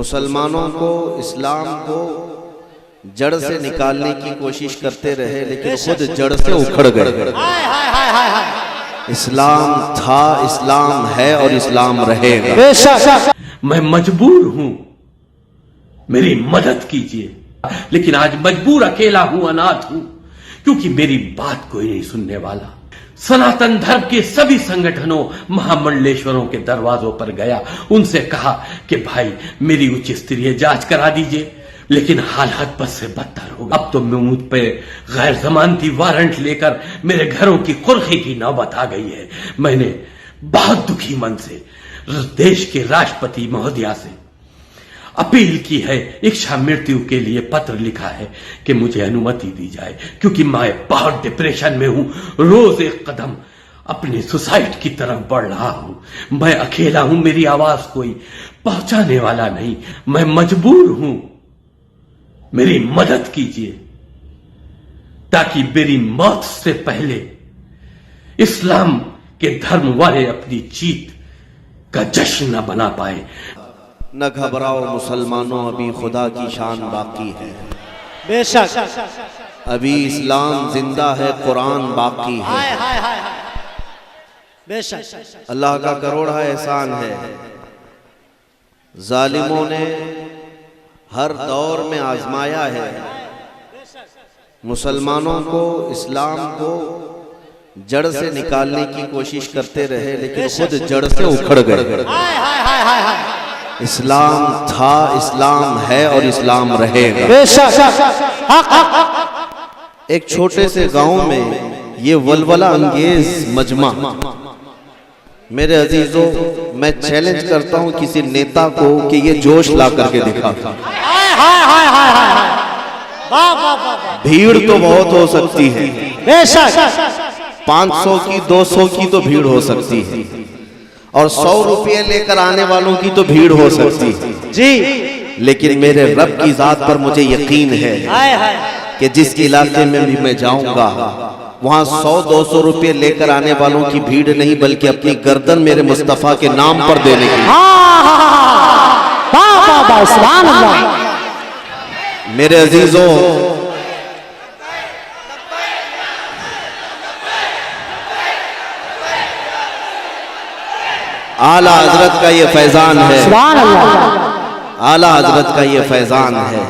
मुसलमानों को इस्लाम को जड़ से निकालने की कोशिश करते रहे, लेकिन खुद जड़ से उखड़ गए। इस्लाम था, इस्लाम है और इस्लाम रहेगा। मैं मजबूर हूं, मेरी मदद कीजिए। लेकिन आज मजबूर अकेला हूं, अनाथ हूं, क्योंकि मेरी बात कोई नहीं सुनने वाला। सनातन धर्म के सभी संगठनों, महामंडलेश्वरों के दरवाजों पर गया, उनसे कहा कि भाई मेरी उच्च स्तरीय जांच करा दीजिए, लेकिन हालात बद से बदतर हो गए। अब तो मुझ पे गैर जमानती वारंट लेकर मेरे घरों की कुर्की की नौबत आ गई है। मैंने बहुत दुखी मन से देश के राष्ट्रपति महोदया से अपील की है, इच्छा मृत्यु के लिए पत्र लिखा है कि मुझे अनुमति दी जाए, क्योंकि मैं बहुत डिप्रेशन में हूं। रोज एक कदम अपने सुसाइड की तरफ बढ़ रहा हूं। मैं अकेला हूं, मेरी आवाज कोई पहुंचाने वाला नहीं। मैं मजबूर हूं, मेरी मदद कीजिए ताकि मेरी मौत से पहले इस्लाम के धर्म वाले अपनी जीत का जश्न न बना पाए। न घबराओ मुसलमानों, अभी खुदा की शान बाकी है। बेशक अभी इस्लाम जिंदा है, कुरान बाकी है। बेशक अल्लाह का करोड़ा एहसान है। जालिमों ने हर दौर में आजमाया है, मुसलमानों को इस्लाम को जड़ से निकालने की कोशिश करते रहे, लेकिन खुद जड़ से उखड़ गए। इस्लाम था, इस्लाम है और इस्लाम रहेगा। एक छोटे से गांव में ये वलवला अंगेज मजमा, मेरे अजीजों, मैं चैलेंज करता हूं किसी नेता को कि ये जोश ला करके दिखा। भीड़ तो बहुत हो सकती है, 500 की 200 की तो भीड़ हो सकती है, और 100 रुपये लेकर आने वालों की तो भीड़ हो सकती है जी। लेकिन मेरे रब की जात पर मुझे यकीन है कि जिस इलाके में भी मैं जाऊंगा वहां 100-200 रुपये लेकर आने वालों की भीड़ नहीं, बल्कि अपनी गर्दन मेरे मुस्तफा के नाम पर देने की। मेरे अजीजों, आला हजरत का ये फैजान है, आला हजरत का ये फैजान है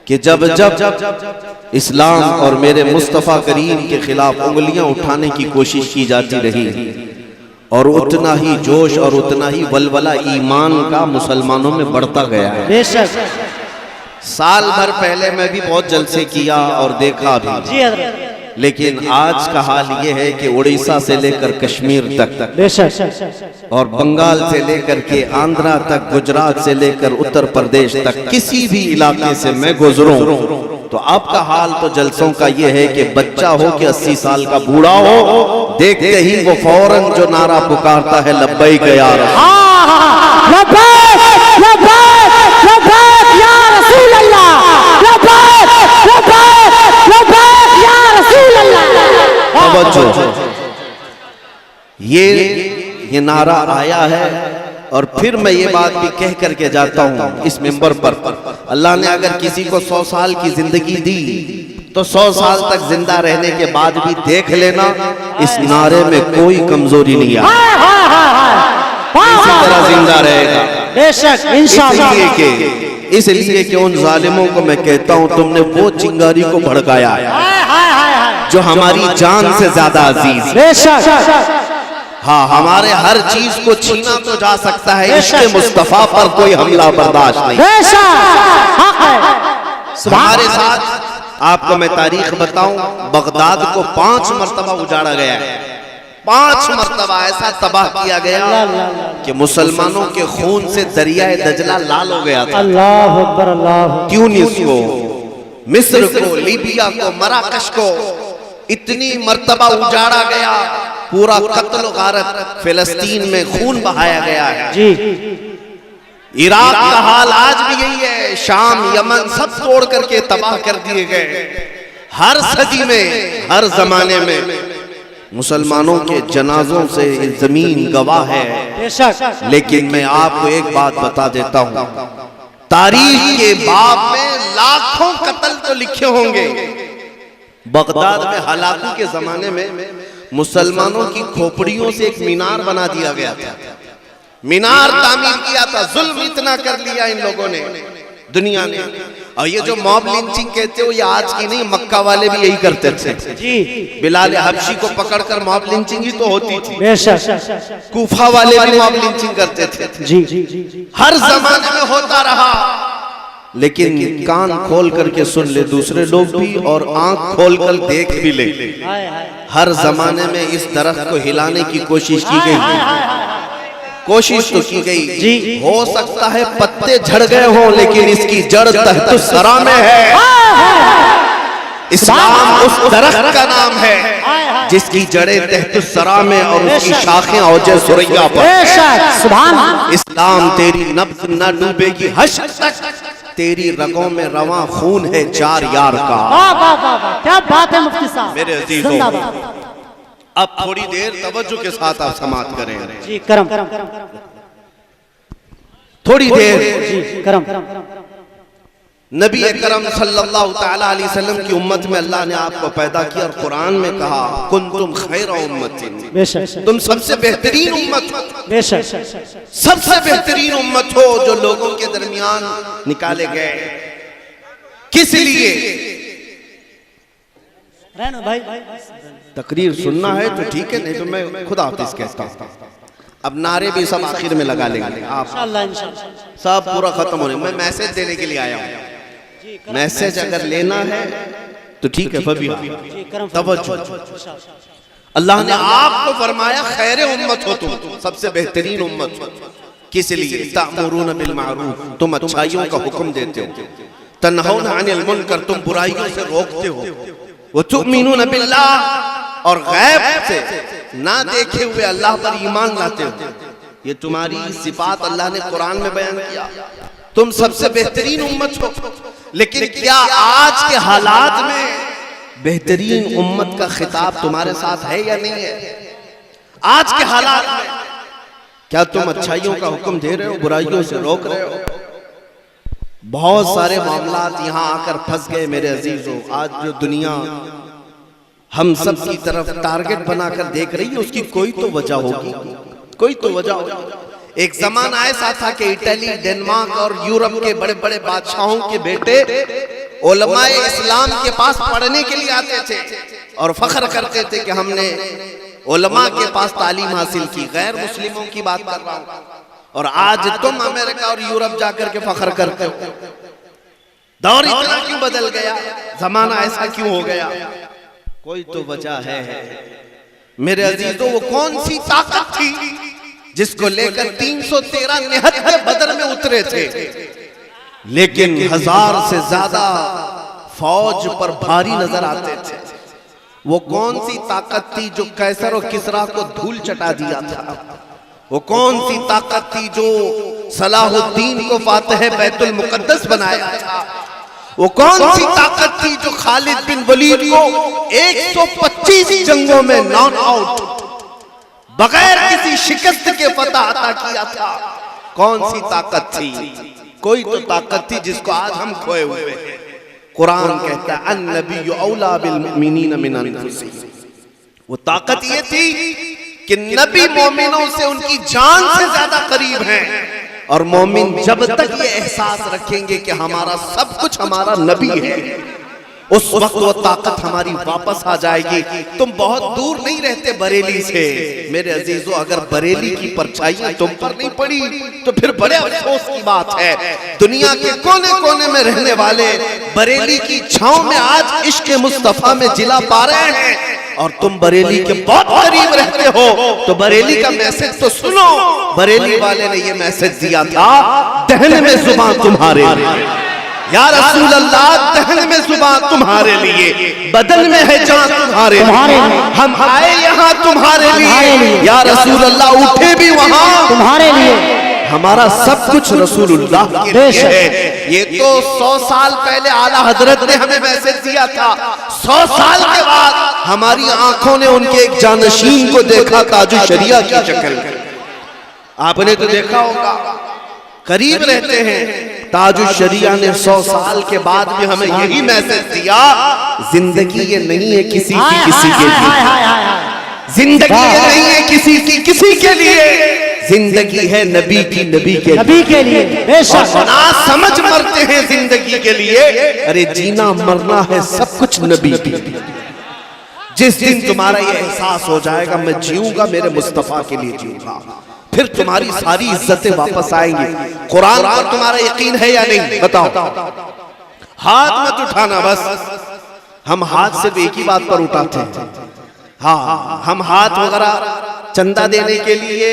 कि जब जब इस्लाम और मेरे मुस्तफ़ा करीम के खिलाफ उंगलियां उठाने की कोशिश की जाती रही, और उतना ही जोश और उतना ही वलवला ईमान का मुसलमानों में बढ़ता गया। साल भर पहले मैं भी बहुत जलसे किया और देखा भी, लेकिन आज का हाल ये है कि उड़ीसा से लेकर कश्मीर तक और बंगाल से लेकर के आंध्रा तक, गुजरात से लेकर उत्तर प्रदेश तक, किसी भी इलाके से मैं गुजरूं तो आपका हाल तो जलसों का ये है कि बच्चा हो कि 80 साल का बूढ़ा हो, देखते ही वो फौरन जो नारा पुकारता है, लब्बैक या रसूल, लब्बैक या रसूल अल्लाह, लब्बैक या रसूल अल्लाह। ये नारा आया है, और फिर मैं ये बात भी कह करके जाता हूँ इस मिंबर पर, अल्लाह ने अगर किसी को 100 साल की जिंदगी दी तो 100 साल तक जिंदा रहने के बाद भी देख लेना, इस नारे में कोई कमजोरी नहीं है, इसी तरह जिंदा रहेगा। बेशक इंशाअल्लाह। इसलिए कि उन जालिमों को मैं कहता हूं, तुमने वो चिंगारी को भड़काया जो हमारी जान से ज्यादा अजीज। हाँ, हमारे हर चीज को छीना तो जा सकता है, इश्क़ मुस्तफा पर कोई हमला बर्दाश्त नहीं। हमारे साथ आपको मैं तारीख बताऊं, बगदाद को 5 मरतबा उजाड़ा गया है, 5 मरतबा ऐसा तबाह किया गया कि मुसलमानों के खून से दरियाए दजला लाल हो गया था। अल्लाह अकबर, अल्लाह। ट्यूनिस को, मिस्र को, लीबिया को, मराकश को इतनी मरतबा उजाड़ा गया, पूरा कत्ल गारत फिलिस्तीन में खून बहाया गया है जी। इराक का हाल आज भी यही है, शाम, यमन सब तोड़ करके तबाह कर दिए गए। हर सदी में, हर जमाने में मुसलमानों के जनाजों से जमीन गवाह है। लेकिन मैं आपको एक बात बता देता हूं, तारीख के बाब में लाखों कत्ल तो लिखे होंगे। बगदाद में हलाकू के जमाने में मुसलमानों की खोपड़ियों से एक मीनार बना दिया गया था, मीनार तामीर किया था। जुल्म इतना कर लिया इन लोगों ने दुनिया ने। और ये जो मॉब लिंचिंग कहते हो, ये आज की नहीं, मक्का वाले भी यही करते थे जी। बिलाल हबशी को पकड़कर मॉब लिंचिंग ही तो होती थी। कूफा वाले भी मॉब लिंचिंग करते थे जी। हर जमाने में होता रहा। लेकिन कान खोल करके सुन ले दूसरे लोग भी, और आंख खोल कर देख भी ले, हर जमाने में इस दरख्त को हिलाने की कोशिश की गई। कोशिश तो की गई जी। हो सकता है पत्ते झड़ गए हों, लेकिन इसकी जड़ तहत सरा में है। इस्लाम उस दरख्त का नाम है जिसकी जड़ें तहत सरा में और उसकी शाखें औजे सुरैया पर। इस्लाम तेरी नब्ज न डूबेगी हश्र तक, तेरी रगों में रवां खून है चार यार का। क्या बात है मुफ्ती साहब, मेरे अजीजों, अब थोड़ी देर तवज्जो के साथ आप समाप्त करें जी। करम थोड़ी देर जी। करम नबी करम सल्लल्लाहु तआला अलैहि वसल्लम की उम्मत में अल्लाह ने आपको पैदा किया, और कुरान में कहा कुंतुम खैरा उम्मतिन, तुम सबसे बेहतरीन उम्मत हो। सबसे बेहतरीन उम्मत हो जो लोगों के दरमियान निकाले गए। किस लिए? भाई तकरीर सुनना है तो ठीक है, नहीं तो मैं खुदा हाफिज कहता हूँ। अब नारे भी सब आखिर में लगा लेंगे आप, सब पूरा खत्म होने। मैं मैसेज देने के लिए आया हूँ। मैसेज अगर लेना है तो ठीक है, तवज्जो। अल्लाह ने आपको फरमाया खैर उम्मत हो तुम, सबसे बेहतरीन उम्मत हो। किस लिए? तामुरून बिल मारूफ, तुम अच्छाइयों का हुक्म देते हो। तन्हौना अनिल मुनकर, तुम बुराइयों से रोकते हो। वो तुमीनून बिल्लाह, और गैब से ना देखे हुए अल्लाह पर ईमान लाते हो। ये तुम्हारी सिफात अल्लाह ने कुरान में बयान किया। तुम सबसे बेहतरीन उम्मत हो। लेकिन क्या आज के हालात में बेहतरीन उम्मत का खिताब तुम्हारे साथ है या नहीं है? आज के हालात में क्या तुम अच्छाइयों का हुक्म दे रहे हो, बुराइयों से रोक रहे हो? बहुत सारे मामलात यहाँ आकर फंस गए मेरे अजीजों। आज जो दुनिया हम सब की तरफ टारगेट बनाकर देख रही है, उसकी कोई तो वजह होगी, कोई तो वजह होगी। एक जमाना ऐसा था कि इटली, डेनमार्क और यूरोप के बड़े बड़े बादशाहों के बेटे उलमाए इस्लाम के पास पढ़ने के लिए आते थे और फख्र करते थे कि हमने उलमा के पास तालीम हासिल की। गैर मुस्लिमों की बात कर रहा हूं। और आज तुम अमेरिका और यूरोप जाकर के फख्र करते हो। दौर इतना क्यों बदल गया? जमाना ऐसा क्यों हो गया? कोई तो वजह है मेरे अजीजों। वो कौन सी ताकत थी जिसको लेकर 313 निहत्ते बदर में उतरे थे, लेकिन 1000 से ज्यादा फौज पर भारी नजर आते थे? वो कौन सी ताकत थी जो कैसर और किसरा को धूल चटा दिया था? वो कौन सी ताकत थी जो सलाहुद्दीन को फातह बैतुल मुकद्दस बनाया था? वो कौन सी ताकत थी जो खालिद बिन वलीद को 125 जंगों में नॉन आउट बगैर किसी शिकस्त के फतह अता किया था? कौन सी ताकत थी? कोई तो ताकत थी जिसको आज हम खोए हुए हैं। कुरान कहता है अन्नबिय्यु औला बिल मुमिनीन मिन अनफुसिहिम। वो ताकत ये थी कि नबी मोमिनों से उनकी जान से ज्यादा करीब हैं, और मोमिन जब तक ये एहसास रखेंगे कि हमारा सब कुछ हमारा नबी है, उस वक्त वो ताकत हमारी वापस आ जाएगी। तुम बहुत दूर नहीं रहते बरेली से मेरे अजीजों। अगर बरेली की परछाइयां तुम पर नहीं पड़ी तो फिर बड़े अफसोस की बात है। दुनिया के कोने कोने में रहने वाले बरेली की छांव में आज इश्क मुस्तफा में जिला पा रहे हैं, और तुम बरेली के बहुत करीब रहते हो। तो बरेली का मैसेज तो सुनो। बरेली वाले ने ये मैसेज दिया था, दहन में जुबान तुम्हारे लिए या रसूल अल्लाह, दहन में जुबान तुम्हारे लिए, बदन में है जान तुम्हारे लिए। हम आए यहाँ तुम्हारे लिए या रसूल अल्लाह, उठे भी वहाँ तुम्हारे लिए। हमारा सब कुछ रसूलुल्लाह के लिए है। ये तो 100 साल पहले आला हजरत ने हमें मैसेज दिया था। 100 साल के बाद हमारी आंखों ने उनके एक जानशीन को देखा ताजुश शरिया की शक्ल में। आपने तो देखा होगा, करीब रहते हैं। ताजुश शरिया ने 100 साल के बाद भी हमें यही मैसेज दिया, जिंदगी ये नहीं है किसी की किसी के लिए, जिंदगी ये नहीं है किसी की किसी के लिए, जिंदगी है नबी की नबी के लिए। बेशक ना समझ मरते हैं जिंदगी के लिए, अरे जीना मरना है सब कुछ नबी के लिए। जिस दिन तुम्हारा ये एहसास हो जाएगा मैं जीऊंगा मेरे मुस्तफा के लिए जीऊंगा, फिर तुम्हारी सारी इज्जतें वापस आएंगी। कुरान पर तुम्हारा यकीन है या नहीं बताओ? हाथ मत उठाना बस। हम हाथ सिर्फ एक ही बात पर उठाते हैं। हाँ, हम हाथ वगैरह चंदा देने के लिए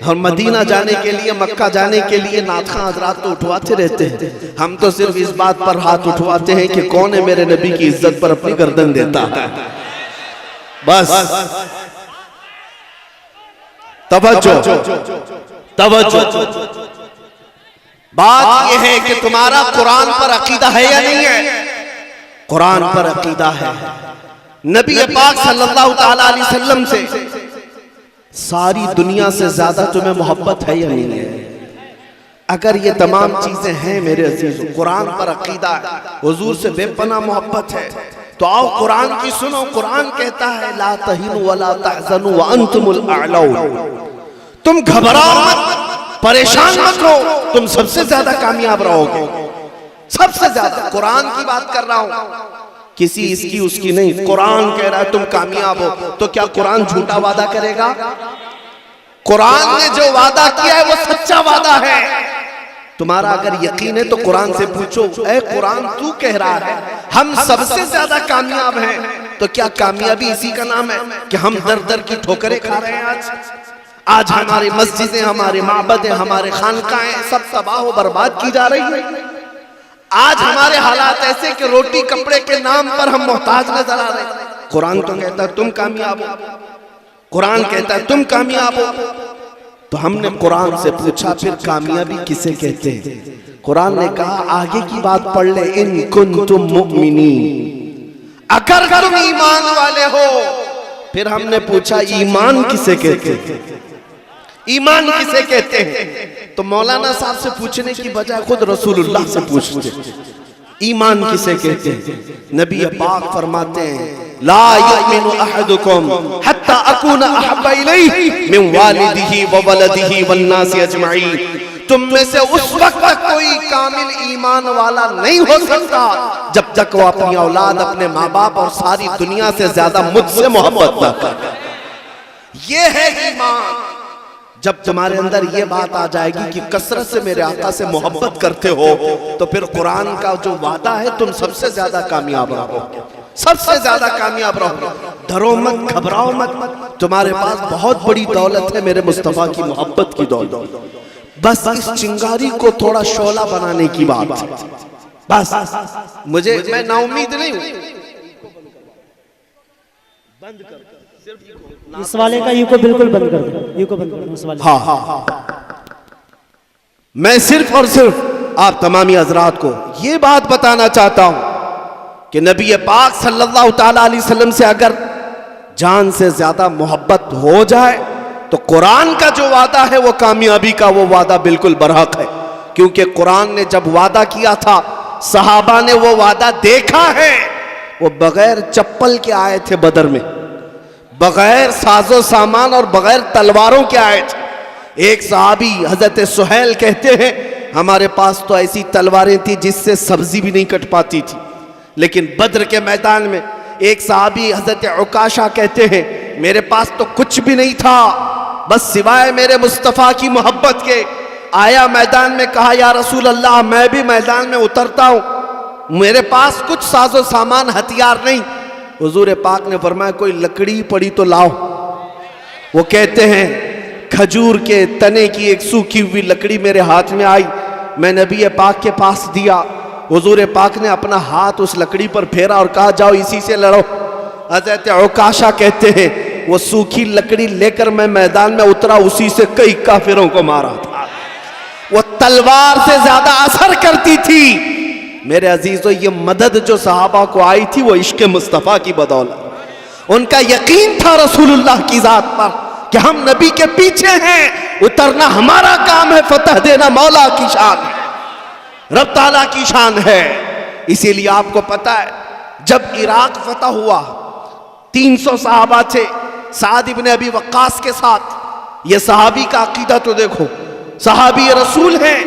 और मदीना जाने के लिए, मक्का जाने के लिए नाथखा हजरात तो उठवाते रहते हैं। हम तो सिर्फ इस बात पर हाथ उठवाते हैं कि कौन है मेरे नबी की इज्जत पर अपनी गर्दन देता है। बस तवज्जो तवज्जो। बात यह है कि तुम्हारा कुरान पर अकीदा है या नहीं है? कुरान पर अकीदा है। नबी पाक सल्लल्लाहु ताला अलैहि वसल्लम से सारी दुनिया से ज्यादा तुम्हें मोहब्बत है या नहीं है? अगर ये तमाम चीजें हैं मेरे अजीजों, कुरान पर अकीदा है, हुजूर से बेपनाह मोहब्बत है, तो आओ कुरान की सुनो। कुरान कहता है ला तहिनु वला तहज़नु व अंतुमुल अअलौन। तुम घबराओ मत, परेशान मत हो, तुम सबसे ज्यादा कामयाब रहोगे, सबसे ज्यादा। कुरान की बात कर रहा हूं, किसी इसकी उसकी नहीं। कुरान कह रहा है तुम कामयाब हो, तो क्या कुरान झूठा वादा करेगा? कुरान ने जो वादा किया है वो सच्चा वादा है। तुम्हारा अगर यकीन है तो कुरान से पूछो, ऐ कुरान तू कह रहा है हम सबसे ज्यादा कामयाब हैं, तो क्या कामयाबी इसी का नाम है कि हम दर दर की ठोकरें खा रहे हैं? आज हमारी मस्जिदें, हमारे माबदें, हमारे खानकाएं सब तबाह व बर्बाद की जा रही है। आज हमारे हालात ऐसे कि रोटी कपड़े के नाम पर हम मोहताज नजर आ रहे हैं। कुरान तो कहता है तुम कामयाब हो, कुरान कहता है तुम कामयाब हो। तो हमने कुरान से पूछा फिर कामयाबी किसे कहते हैं? कुरान ने कहा आगे की बात पढ़ ले, इन कुंतुम मुमिनीन, अगर तुम ईमान वाले हो। फिर हमने पूछा ईमान किसे कहते हैं? ईमान किसे कहते हैं? तो मौलाना साहब से पूछने की बजाय खुद रसूलुल्लाह से पूछते ईमान किसे कहते हैं। नबी पाक फरमाते हैं ला युमिनु अहदुकुम हत्ता अकूना अहब्बा इलैहि मिन वालिदिही व वलदिही वन नासी अजमईन। तुम में से उस वक्त तक कोई कामिल ईमान वाला नहीं हो सकता जब तक वो अपनी औलाद, अपने माँ बाप और सारी दुनिया से ज्यादा मुझसे मोहब्बत न करे। ये है ईमान। जब तुम्हारे अंदर ये बात आ जाएगी कि कसरत से मेरे आका से मोहब्बत करते हो, तो फिर कुरान का जो वादा है तुम सबसे ज्यादा कामयाब रहोगे, सबसे ज्यादा कामयाब रहोगे। डरो मत, घबराओ मत, तुम्हारे पास बहुत बड़ी दौलत है मेरे मुस्तफा की मोहब्बत की दौलत। बस इस चिंगारी को थोड़ा शोला बनाने की बात है। बस मैं नाउमीद नहीं हूं। बंद कर इस वाले का यू को बिल्कुल बंद कर दो, यू को बंद कर दो इस वाले। हाँ, मैं सिर्फ और सिर्फ आप तमामी हजरात को ये बात बताना चाहता हूं कि नबी पाक सल्लल्लाहु ताला अलैहि वसल्लम से अगर जान से ज्यादा मोहब्बत हो जाए तो कुरान का जो वादा है वो कामयाबी का वो वादा बिल्कुल बरहक है। क्योंकि कुरान ने जब वादा किया था सहाबा ने वो वादा देखा है। वो बगैर चप्पल के आए थे बदर में, बगैर साजो सामान और बगैर तलवारों के आए थे। एक सहाबी हजरत सुहैल कहते हैं हमारे पास तो ऐसी तलवारें थी जिससे सब्जी भी नहीं कट पाती थी। लेकिन बद्र के मैदान में एक सहाबी हजरत उकाशा कहते हैं मेरे पास तो कुछ भी नहीं था बस सिवाय मेरे मुस्तफ़ा की मोहब्बत के। आया मैदान में, कहा या रसूल अल्लाह मैं भी मैदान में उतरता हूँ, मेरे पास कुछ साजो सामान हथियार नहीं। हुजूर पाक ने फरमाया कोई लकड़ी पड़ी तो लाओ। वो कहते हैं खजूर के तने की एक सूखी हुई लकड़ी मेरे हाथ में आई, मैं नबी पाक के पास दिया। हुजूर पाक ने अपना हाथ उस लकड़ी पर फेरा और कहा जाओ इसी से लड़ो। हज़रत उकाशा कहते हैं वो सूखी लकड़ी लेकर मैं मैदान में उतरा, उसी से कई काफिरों को मारा था। वो तलवार से ज्यादा असर करती थी। मेरे अजीजों, ये मदद जो सहाबा को आई थी वो इश्क मुस्तफ़ा की बदौलत। उनका यकीन था रसूलुल्लाह की जात पर कि हम नबी के पीछे हैं, उतरना हमारा काम है, फतह देना मौला की शान है, रब ताला की शान है। इसीलिए आपको पता है जब इराक फतह हुआ 300 सहाबा थे साद इब्ने अबी वक्कास के साथ। ये सहाबी का अकीदा तो देखो, सहाबी रसूल हैं।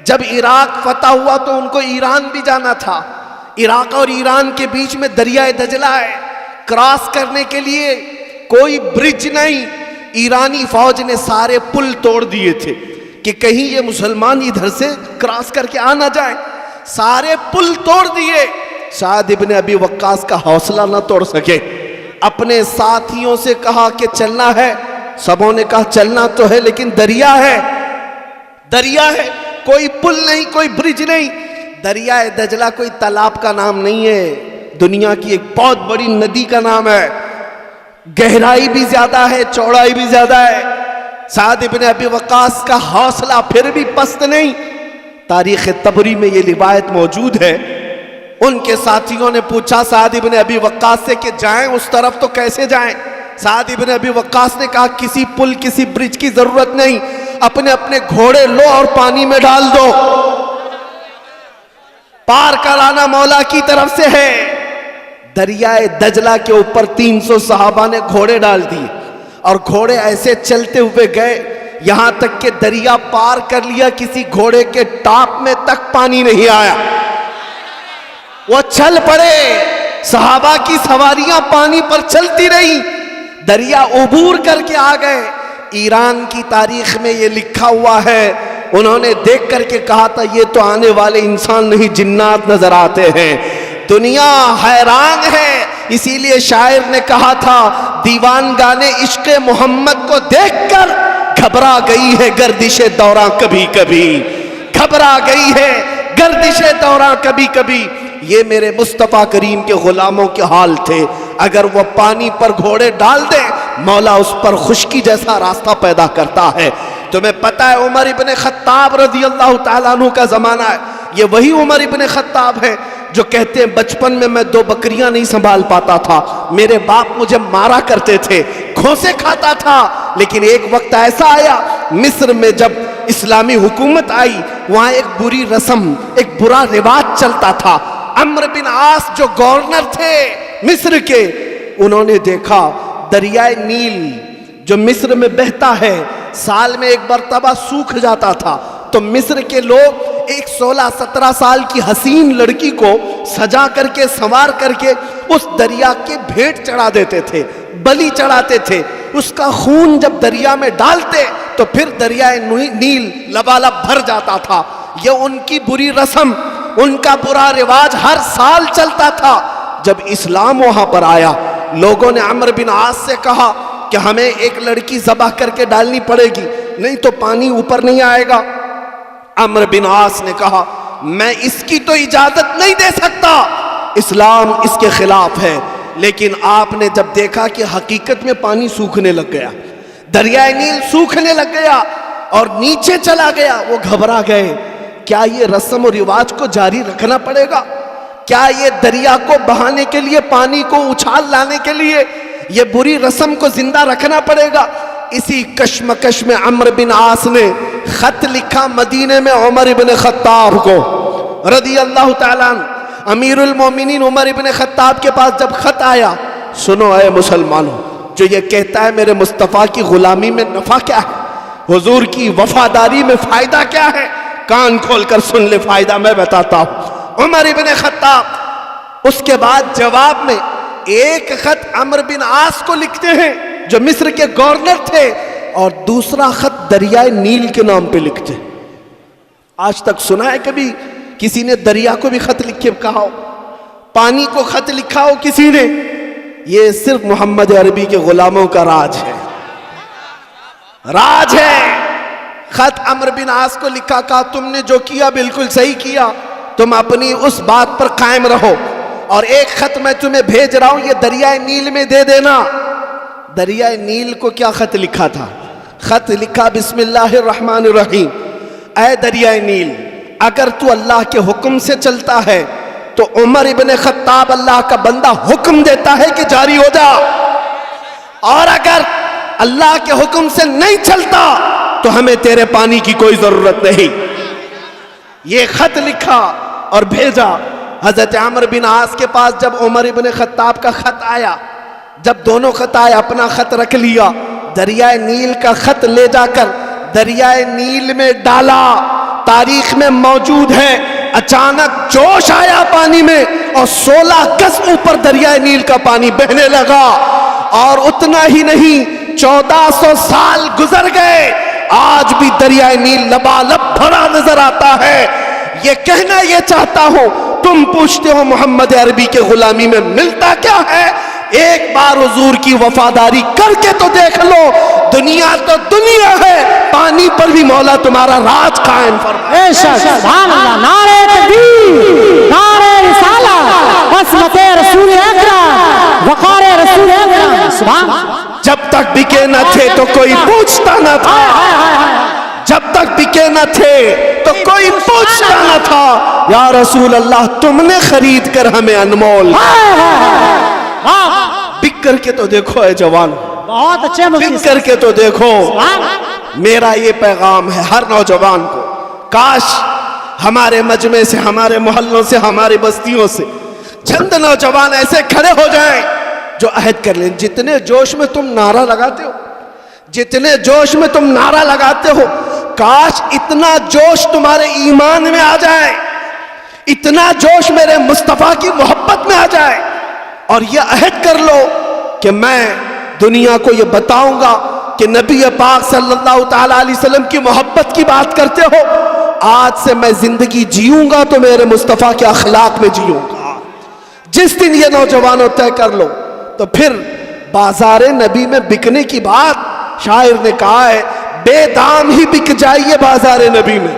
जब इराक फतह हुआ तो उनको ईरान भी जाना था। इराक और ईरान के बीच में दरियाए दजला है, क्रॉस करने के लिए कोई ब्रिज नहीं। ईरानी फौज ने सारे पुल तोड़ दिए थे कि कहीं ये मुसलमान इधर से क्रॉस करके आ ना जाए। सारे पुल तोड़ दिए। साद इब्ने अबी वक्कास का हौसला ना तोड़ सके, अपने साथियों से कहा कि चलना है। सबों ने कहा चलना तो है लेकिन दरिया है, दरिया है, कोई पुल नहीं, कोई ब्रिज नहीं। दरिया दजला कोई तालाब का नाम नहीं है, दुनिया की एक बहुत बड़ी नदी का नाम है। गहराई भी ज्यादा है, चौड़ाई भी ज्यादा है। साद इब्ने अबी वक्कास का हौसला फिर भी पस्त नहीं। तारीख तबरी में ये रिवायत मौजूद है। उनके साथियों ने पूछा साद इब्ने अबी वक्कास से कि जाएं उस तरफ तो कैसे जाएं। साद इब्ने अबी वक्कास ने कहा किसी पुल किसी ब्रिज की जरूरत नहीं, अपने अपने घोड़े लो और पानी में डाल दो, पार कराना मौला की तरफ से है। दरियाए दजला के ऊपर 300 सहाबा ने घोड़े डाल दिए और घोड़े ऐसे चलते हुए गए, यहां तक कि दरिया पार कर लिया, किसी घोड़े के टाप में तक पानी नहीं आया। वो चल पड़े, सहाबा की सवारियां पानी पर चलती रही, दरिया उबूर करके आ गए। ईरान की तारीख में ये लिखा हुआ है, उन्होंने देख करके कहा था ये तो आने वाले इंसान नहीं जिन्नात नजर आते हैं। दुनिया हैरान है। इसीलिए शायर ने कहा था दीवान गाने इश्क मोहम्मद को देखकर घबरा गई है गर्दिशे दौरा कभी कभी, घबरा गई है गर्दिशे दौरा कभी कभी। ये मेरे मुस्तफ़ा करीम के गुलामों के हाल थे। अगर वो पानी पर घोड़े डाल दे मौला उस पर खुश्की जैसा रास्ता पैदा करता है। तुम्हें पता है उमर इब्ने खत्ताब रज़ी अल्लाह ताला अन्हु का जमाना है। ये वही उमर इब्ने खत्ताब है जो कहते हैं बचपन में मैं 2 बकरियां नहीं संभाल पाता था, मेरे बाप मुझे मारा करते थे, घोंसे खाता था। लेकिन एक वक्त ऐसा आया मिस्र में जब इस्लामी हुकूमत आई, वहां एक बुरी रस्म, एक बुरा रिवाज चलता था। अम्र बिन आस जो गवर्नर थे मिस्र के, उन्होंने देखा दरियाए नील जो मिस्र में बहता है साल में एक मरतबा सूख जाता था। तो मिस्र के लोग एक 16-17 साल की हसीन लड़की को सजा करके संवार करके उस दरिया के भेंट चढ़ा देते थे, बलि चढ़ाते थे। उसका खून जब दरिया में डालते तो फिर दरियाए नील लबालब भर जाता था। यह उनकी बुरी रस्म, उनका बुरा रिवाज हर साल चलता था। जब इस्लाम वहां पर आया, लोगों ने अम्र बिन आस से कहा कि हमें एक लड़की ज़बह करके डालनी पड़ेगी, नहीं तो पानी ऊपर नहीं आएगा। अम्र बिन आस ने कहा मैं इसकी तो इजाजत नहीं दे सकता, इस्लाम इसके खिलाफ है। लेकिन आपने जब देखा कि हकीकत में पानी सूखने लग गया, दरियाए नील सूखने लग गया और नीचे चला गया, वो घबरा गए। क्या ये रस्म और रिवाज को जारी रखना पड़ेगा? क्या ये दरिया को बहाने के लिए, पानी को उछाल लाने के लिए ये बुरी रस्म को जिंदा रखना पड़ेगा? इसी कश्मकश में अम्र बिन आस ने खत लिखा मदीने में उमर इब्ने खत्ताब को रज़ी अल्लाह ताला अन्हु। अमीरुल मोमिनीन उमर इब्ने खत्ताब के पास जब खत आया, सुनो ऐ मुसलमानों, जो ये कहता है मेरे मुस्तफ़ा की गुलामी में नफा क्या है, हुजूर की वफादारी में फायदा क्या है, कान खोलकर सुन ले, फायदा मैं बताता हूं। उमर इब्ने खत्ताब उसके बाद जवाब में एक खत अम्र बिन आस को लिखते हैं जो मिस्र के गवर्नर थे, और दूसरा खत दरियाए नील के नाम पे लिखते। आज तक सुना है कभी किसी ने दरिया को भी खत लिख के कहा हो, पानी को खत लिखा हो किसी ने? ये सिर्फ मोहम्मद अरबी के गुलामों का राज है, राज है। खत अम्र बिन आस को लिखा, कहा तुमने जो किया बिल्कुल सही किया, तुम अपनी उस बात पर कायम रहो, और एक खत मैं तुम्हें भेज रहा हूं, ये दरियाए नील में दे देना। दरियाए नील को क्या खत लिखा था? खत लिखा बिस्मिल्लाहिर्रहमानिर्रहीम, ऐ दरियाए नील, अगर तू अल्लाह के हुक्म से चलता है तो उमर इब्ने खत्ताब अल्लाह का बंदा हुक्म देता है कि जारी हो जा, और अगर अल्लाह के हुक्म से नहीं चलता तो हमें तेरे पानी की कोई जरूरत नहीं। ये खत लिखा और भेजा। हजरत अमर बिन आस के पास जब उमर इब्ने खत्ताब का खत आया, जब दोनों खत आए, अपना खत रख लिया, दरियाए नील का खत ले जाकर दरियाए नील में डाला। तारीख में मौजूद है, अचानक जोश आया पानी में और 16 गज ऊपर दरियाए नील का पानी बहने लगा। और उतना ही नहीं, 1400 साल गुजर गए, आज भी दरियाए नील लबालब भरा नजर आता है। ये कहना ये चाहता हूं, तुम पूछते हो मोहम्मद अरबी के गुलामी में मिलता क्या है? एक बार हुजूर की वफादारी करके तो देख लो। दुनिया तो दुनिया है, पानी पर भी मौला तुम्हारा राज कायम फरमाए। सुभान अल्लाह, नारे तकबीर, नारे रिसालत, असमते रसूल अकरम, वक़ारे रसूल अकरम। सुभान। जब तक बिके न थे तो कोई पूछता न था, जब तक बिके न थे तो कोई पूछता न था। या रसूल अल्लाह, तुमने खरीद कर हमें अनमोल, बिक करके तो देखो है जवान, बहुत अच्छे बिक करके तो देखो। मेरा ये पैगाम है हर नौजवान को, काश हमारे मजमे से, हमारे मोहल्लों से, हमारी बस्तियों से चंद नौजवान ऐसे खड़े हो जाएं जो अहद कर लें। जितने जोश में तुम नारा लगाते हो, जितने जोश में तुम नारा लगाते हो, काश इतना जोश तुम्हारे ईमान में आ जाए, इतना जोश मेरे मुस्तफा की मोहब्बत में आ जाए, और ये अहद कर लो कि मैं दुनिया को ये बताऊंगा कि नबी पाक सल्लल्लाहु ताला अलैहि वसल्लम की मोहब्बत की बात करते हो। आज से मैं जिंदगी जीऊंगा तो मेरे मुस्तफा के अखलाक में जीऊंगा। जिस दिन ये नौजवानों तय कर लो तो फिर बाजारे नबी में बिकने की बात, शायर ने कहा है, बेदाम ही बिक जाइए बाजारे नबी में,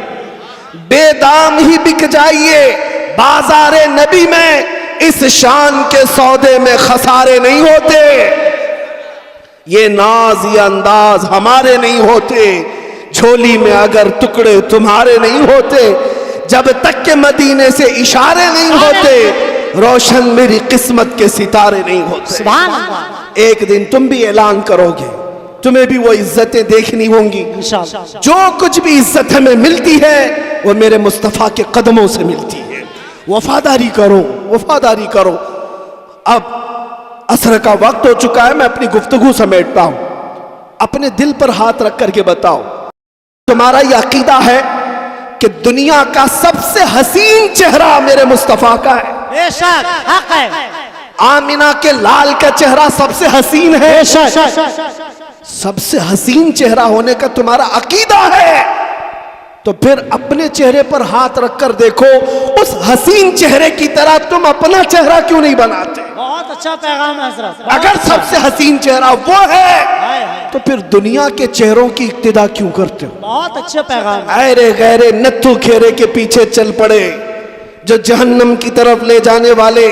बेदाम ही बिक जाइए बाजारे नबी में। इस शान के सौदे में खसारे नहीं होते, ये नाज ये अंदाज हमारे नहीं होते, झोली में अगर टुकड़े तुम्हारे नहीं होते, जब तक के मदीने से इशारे नहीं होते, रोशन मेरी किस्मत के सितारे नहीं होते। एक दिन तुम भी ऐलान करोगे, तुम्हें भी वो इज्जतें देखनी होंगी। जो कुछ भी इज्जत हमें मिलती है वो मेरे मुस्तफा के कदमों से मिलती है। वफादारी करो, वफादारी करो। अब असर का वक्त हो चुका है, मैं अपनी गुफ्तगू समेटता हूं। अपने दिल पर हाथ रख करके बताओ, तुम्हारा यह अकीदा है कि दुनिया का सबसे हसीन चेहरा मेरे मुस्तफा का है? बेशक हक है। आमिना के लाल का चेहरा सबसे हसीन है? सबसे हसीन चेहरा होने का तुम्हारा अकीदा है, तो फिर अपने चेहरे पर हाथ रखकर देखो, उस हसीन चेहरे की तरह तुम अपना चेहरा क्यों नहीं बनाते? बहुत अच्छा पैगाम है हज़रत। अगर सबसे हसीन चेहरा वो है तो फिर दुनिया के चेहरों की इक्तिदा क्यों करते हो? बहुत अच्छे पैगाम। ऐरे गैरे नत्थु खेरे के पीछे चल पड़े जो जहन्नम की तरफ ले जाने वाले।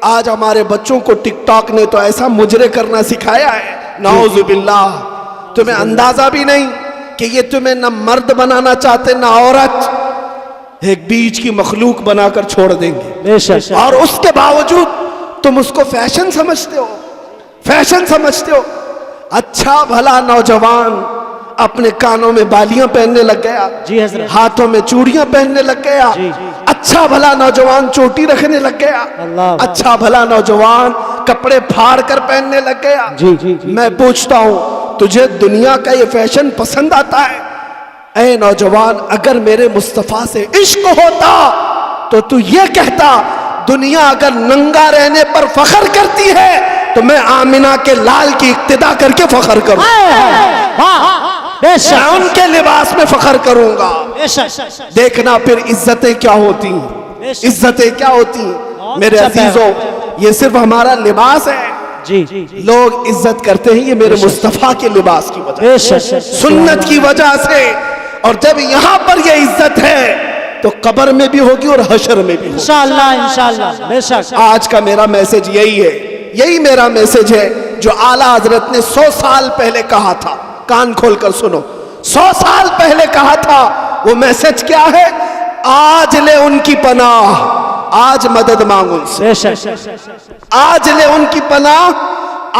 आज हमारे बच्चों को टिकटॉक ने तो ऐसा मुजरे करना सिखाया है, नाउजुबिल्लाह, तुम्हें अंदाजा भी नहीं कि ये तुम्हें न मर्द बनाना चाहते न औरत, एक बीच की मखलूक बनाकर छोड़ देंगे। और उसके बावजूद तुम उसको फैशन समझते हो, फैशन समझते हो। अच्छा भला नौजवान अपने कानों में बालियां पहनने लग गया, जी हज़रत, हाथों में चूड़ियां पहनने लग गया। जी। अच्छा भला नौजवान चोटी रखने लग गया, अच्छा भला नौजवान कपड़े फाड़ कर पहनने लग गया। जी, जी, जी। मैं पूछता हूं, तुझे दुनिया का ये फैशन पसंद आता है? ऐ नौजवान, अगर मेरे मुस्तफा से इश्क होता तो तू ये कहता, दुनिया अगर नंगा रहने पर फख्र करती है तो मैं आमिना के लाल की इक्तिदा करके फख्र करूं, मैं उनके लिबास में फख्र करूंगा। देखना फिर इज्जतें क्या होती, इज्जतें क्या होती। मेरे अजीजों, ये सिर्फ हमारा लिबास है, जी। लोग इज्जत करते हैं ये मेरे मुस्तफा के लिबास की वजह से, सुन्नत की वजह से। और जब यहाँ पर ये इज्जत है तो कब्र में भी होगी और हशर में भी होगी, इंशाअल्लाह, इंशाअल्लाह, बेशक। आज का मेरा मैसेज यही है, यही मेरा मैसेज है जो आला हजरत ने 100 साल पहले कहा था। कान खोलकर सुनो, 100 साल पहले कहा था वो मैसेज क्या है? आज ले उनकी पनाह, आज मदद मांग उनसे, आज ले उनकी पनाह,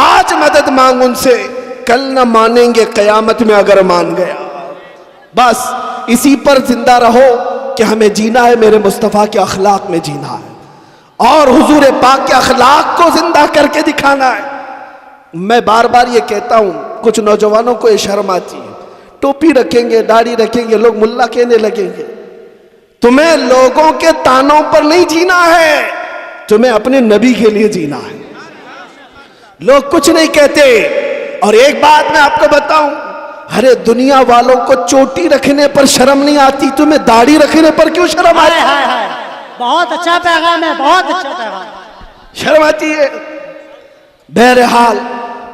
आज मदद मांग उनसे, कल न मानेंगे कयामत में अगर मान गया। बस इसी पर जिंदा रहो कि हमें जीना है मेरे मुस्तफ़ा के अखलाक में जीना है और हुजूर पाक के अखलाक को जिंदा करके दिखाना है। मैं बार बार ये कहता हूं, कुछ नौजवानों को ये शर्म आती है, टोपी रखेंगे, दाढ़ी रखेंगे, लोग मुल्ला कहने लगेंगे। तुम्हें लोगों के तानों पर नहीं जीना है, तुम्हें अपने नबी के लिए जीना है। लोग कुछ नहीं कहते। और एक बात मैं आपको बताऊं, अरे दुनिया वालों को चोटी रखने पर शर्म नहीं आती, तुम्हें दाढ़ी रखने पर क्यों शर्म आती? बहुत अच्छा पैगाम है, बहुत अच्छा पैगाम, शर्म आती है। बहरहाल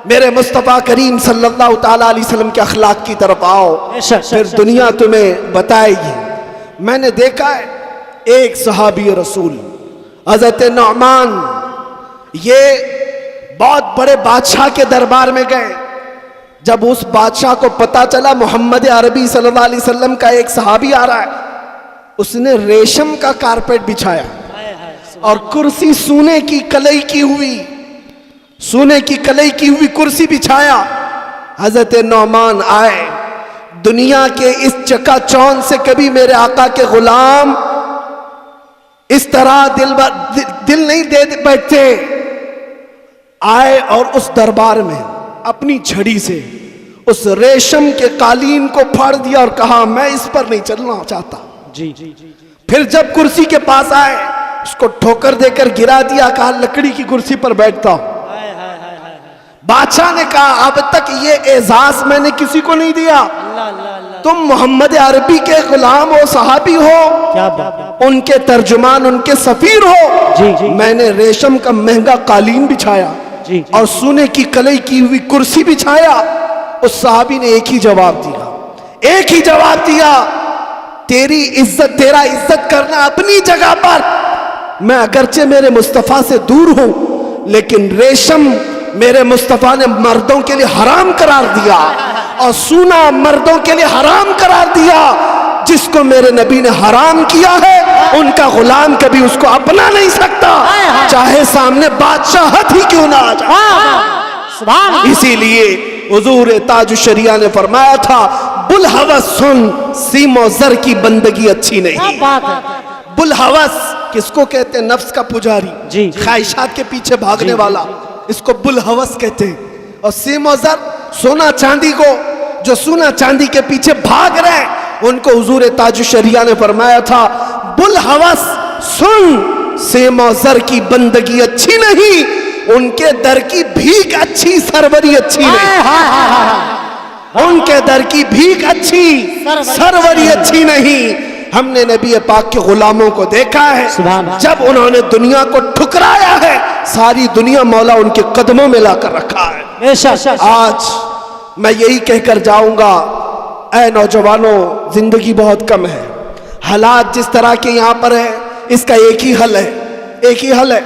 मेरे मुस्तफ़ा करीम सल्लल्लाहु ताला अलैहि वसल्लम के अखलाक की तरफ आओ, फिर दुनिया तुम्हें बताएगी। मैंने देखा है एक सहाबी रसूल हज़रत नुअमान, ये बहुत बड़े बादशाह के दरबार में गए। जब उस बादशाह को पता चला मोहम्मद अरबी सल्लल्लाहु अलैहि वसल्लम का एक सहाबी आ रहा है, उसने रेशम का कारपेट बिछाया और कुर्सी सोने की कलई की हुई, सोने की कलई की हुई कुर्सी बिछाया। हजरत नुअमान आए। दुनिया के इस चकाचौंध से कभी मेरे आका के गुलाम इस तरह दिल नहीं दे बैठते। आए और उस दरबार में अपनी छड़ी से उस रेशम के कालीन को फाड़ दिया और कहा मैं इस पर नहीं चलना चाहता। जी। फिर जब कुर्सी के पास आए, उसको ठोकर देकर गिरा दिया, कहा लकड़ी की कुर्सी पर बैठता हूं। बादशाह ने कहा अब तक ये एजाज मैंने किसी को नहीं दिया, तुम मोहम्मद अरबी के गुलाम हो, सहाबी हो, उनके तर्जुमान, उनके सफीर हो। मैंने रेशम का महंगा कालीन बिछाया और सोने की कलई की हुई कुर्सी बिछाया। उस सहाबी ने एक ही जवाब दिया, एक ही जवाब दिया, तेरी इज्जत, तेरा इज्जत करना अपनी जगह पर, मैं अगरचे मेरे मुस्तफा से दूर हूं, लेकिन रेशम मेरे मुस्तफा ने मर्दों के लिए हराम करार दिया और सोना मर्दों के लिए हराम करार दिया। जिसको मेरे नबी ने हराम किया है, उनका गुलाम कभी उसको अपना नहीं सकता, चाहे सामने बादशाहत ही क्यों ना आ जाए। इसीलिए हुजूर ताज शरिया ने फरमाया था, बुल हवस सुन, सीमो जर की बंदगी अच्छी नहीं। बुल हवस किसको कहते हैं? नफ्स का पुजारी, ख्वाहिशात के पीछे भागने वाला, इसको बुल हवस कहते हैं। और सीमो जर, सोना चांदी को, जो सोना चांदी के पीछे भाग रहे हैं, उनको हुजूर ताज शरिया ने फरमाया था, बुल हवस सुन, सीमो जर की बंदगी अच्छी नहीं, उनके दर की भीख अच्छी, सरवरी अच्छी नहीं। उनके दर की भीख अच्छी, सरवरी अच्छी नहीं। हमने नबी पाक के गुलामों को देखा है, जब उन्होंने दुनिया को ठुकराया है, सारी दुनिया मौला उनके कदमों में लाकर रखा है। आज मैं यही कहकर जाऊंगा, ऐ नौजवानों, जिंदगी बहुत कम है। हालात जिस तरह के यहाँ पर है, इसका एक ही हल है, एक ही हल है।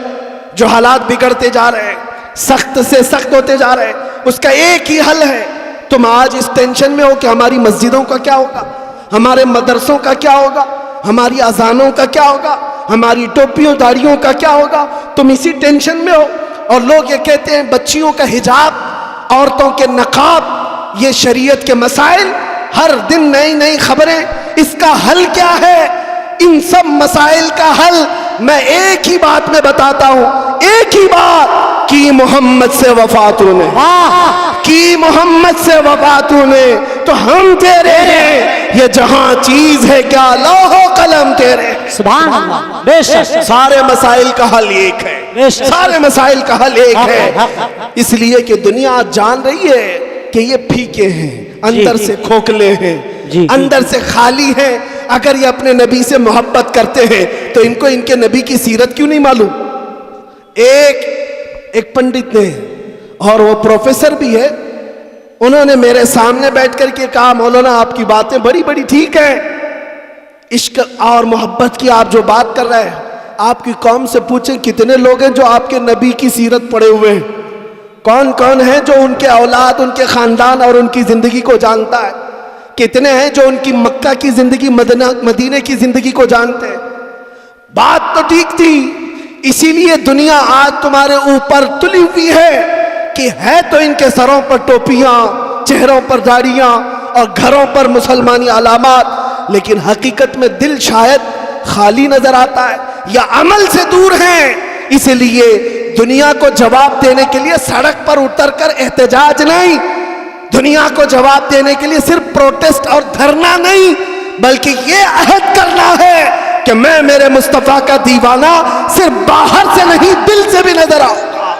जो हालात बिगड़ते जा रहे हैं, सख्त से सख्त होते जा रहे हैं, उसका एक ही हल है। तुम आज इस टेंशन में हो कि हमारी मस्जिदों का क्या होगा, हमारे मदरसों का क्या होगा, हमारी अजानों का क्या होगा, हमारी टोपियों दाढ़ियों का क्या होगा, तुम इसी टेंशन में हो। और लोग ये कहते हैं बच्चियों का हिजाब, औरतों के नकाब, ये शरीयत के मसाइल, हर दिन नई नई खबरें। इसका हल क्या है? इन सब मसाइल का हल मैं एक ही बात में बताता हूं, एक ही बात, कि मोहम्मद से वफा तूने, कि मोहम्मद से वफा तूने, तो हम तेरे हैं, ये जहां चीज है क्या लौहो कलम तेरे। सुभान अल्लाह, बेशक सारे मसाइल का हल एक है, सारे मसाइल का हल एक है। इसलिए कि दुनिया जान रही है कि ये फीके हैं, अंदर से खोखले हैं, अंदर से खाली हैं। अगर ये अपने नबी से मोहब्बत करते हैं तो इनको इनके नबी की सीरत क्यों नहीं मालूम? एक पंडित ने, और वो प्रोफेसर भी है, उन्होंने मेरे सामने बैठ कर के कहा, मौलाना आपकी बातें बड़ी बड़ी ठीक है, इश्क और मोहब्बत की आप जो बात कर रहे हैं, आपकी कौम से पूछें कितने लोग हैं जो आपके नबी की सीरत पढ़े हुए हैं, कौन कौन है जो उनके औलाद, उनके खानदान और उनकी जिंदगी को जानता है। कितने हैं जो उनकी मक्का की जिंदगी, मदीने की जिंदगी को जानते हैं? बात तो ठीक थी, इसीलिए दुनिया आज तुम्हारे ऊपर तुली हुई है कि है तो इनके सरों पर टोपियां, चेहरों पर दाढ़ियां और घरों पर मुसलमानी अलामात, लेकिन हकीकत में दिल शायद खाली नजर आता है या अमल से दूर है। इसलिए दुनिया को जवाब देने के लिए सड़क पर उतरकर एहतजाज नहीं, दुनिया को जवाब देने के लिए सिर्फ प्रोटेस्ट और धरना नहीं, बल्कि ये अहद करना है कि मैं मेरे मुस्तफा का दीवाना सिर्फ बाहर से नहीं दिल से भी नजर आऊंगा।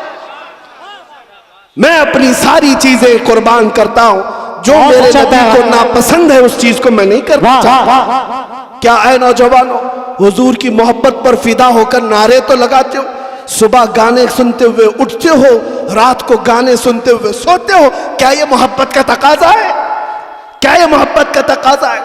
मैं अपनी सारी चीजें कुर्बान करता हूं, जो मेरे नबी को नापसंद है उस चीज को मैं नहीं करता चाहता। क्या ऐ नौजवानों, हुजूर की मोहब्बत पर फिदा होकर नारे तो लगाते हो, सुबह गाने सुनते हुए उठते हो, रात को गाने सुनते हुए सोते हो, क्या ये मोहब्बत का तकाजा है? क्या ये मोहब्बत का तकाजा है?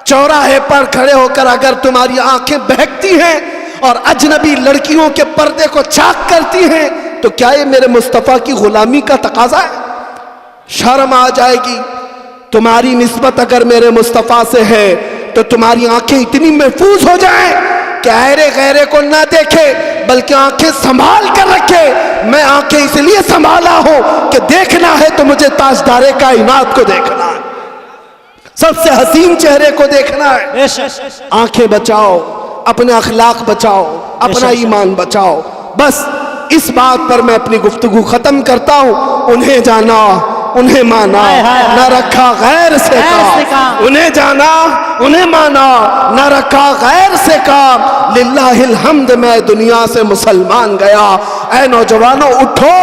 चौराहे पर खड़े होकर अगर तुम्हारी आंखें बहकती हैं और अजनबी लड़कियों के पर्दे को चाक करती हैं, तो क्या ये मेरे मुस्तफा की गुलामी का तकाजा है? शर्म आ जाएगी। तुम्हारी निस्बत अगर मेरे मुस्तफा से है तो तुम्हारी आंखें इतनी महफूज हो जाएं कि अहरे गहरे को ना देखे, बल्कि आंखें संभाल कर रखे। मैं आंखें इसलिए संभाला हूं कि देखना है तो मुझे ताजदारे कायनात को देखना है, सबसे हसीन चेहरे को देखना है। आंखें बचाओ, अपने अखलाक बचाओ, अपना ईमान बचाओ। बस इस बात पर मैं अपनी गुफ्तगू खत्म करता हूं। उन्हें जाना, उन्हें माना, न रखा गैर से काम। उन्हें जाना, उन्हें माना, न रखा गैर से काम। लिल्लाहिल हम्द, मैं दुनिया से मुसलमान गया। ऐ नौजवानों उठो,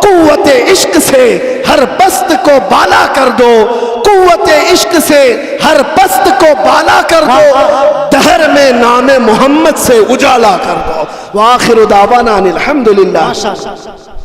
कुव्वते इश्क से हर पस्त को बाला कर दो, कुव्वते इश्क से हर पस्त को बाला कर दो, दहर में नामे मोहम्मद से उजाला कर दो। वाखिर दावाना अनिल हम्दुलिल्लाह।